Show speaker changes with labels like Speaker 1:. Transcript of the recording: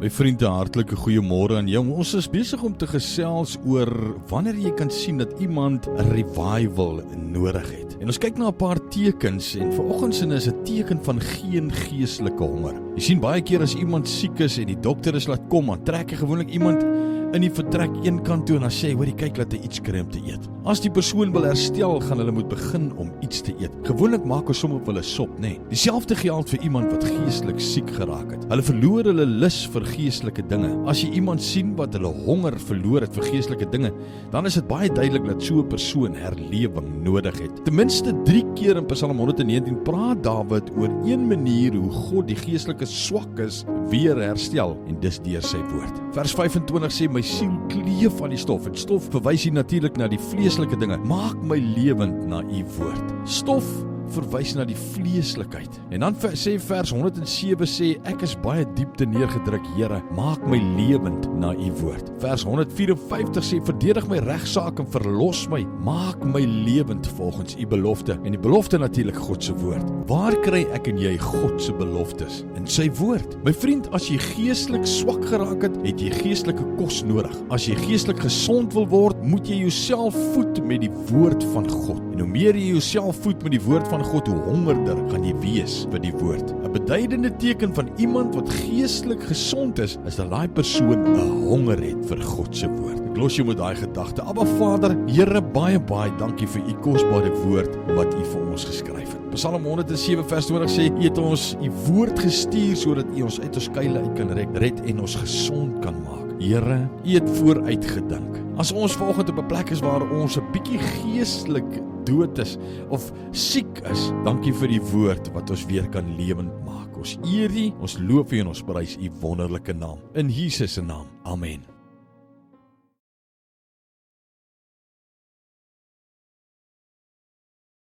Speaker 1: My vriende, hartlike goeiemôre aan jou. Ons is besig om te gesels oor wanneer jy kan sien dat iemand 'n revival nodig het. En ons kyk na 'n paar tekens en vanoggend sin is 'n teken van geen geestelike honger. Jy sien baie keer as iemand siek is en die dokter is laat kom, dan trek hy gewoonlik iemand in die vertrek een kant toe en dan sê hy, hoorie, kyk, laat hy iets kry om te eet. As die persoon wil herstel, gaan hulle moet begin om iets te eet. Gewoonlik maak ons sommer op hulle sop, nê. Dieselfde geld vir iemand wat geestelik siek geraak het. Hulle verloor hulle lus vir geestelike dinge. As jy iemand sien wat hulle honger verloor het vir geestelike dinge, dan is dit baie duidelik dat so 'n persoon herlewing nodig het. Ten minste 3 keer in Psalm 119 praat Dawid oor een manier hoe God die geestelike swakkes weer herstel, en dis deur sy woord. Vers 25 sê, my siel kleef aan die stof, en stof verwys hier natuurlik na die vleeslike dinge. Maak my lewend na u woord. Stof verwys na die vleeslikheid. En dan sê vers 107 sê, ek is baie diepte neergedruk, Here, maak my lewend na u woord. Vers 154 sê, verdedig my regsaak en verlos my, maak my lewend volgens u belofte. En die belofte natuurlik God se woord. Waar kry ek en jy God se beloftes? In sy woord. My vriend, as jy geestelik swak geraak het, het jy geestelike kos nodig. As jy geestelik gesond wil word, moet jy jouself voed met die woord van God. En hoe meer jy jouself voed met die woord van God, hoe hongerder gaan jy wees vir die woord. 'n Beduidende teken van iemand wat geestelik gesond is dat daai persoon 'n honger het vir God se woord. Ek los jou met daai gedagte. Abba Vader, Here, baie dankie vir u kosbare woord wat u vir ons geskryf het. Psalm 107 vers 20 sê, u het ons u woord gestuur sodat u ons uit ons kuile uit kan red en ons gesond kan maak. Here, u het vooruit gedink. As ons vanoggend op 'n plek is waar ons 'n bietjie geestelik dood is of siek is, dankie vir die woord wat ons weer kan lewend maak. Ons eer u, ons loof u en ons prys u wonderlike naam. In Jesus se naam. Amen.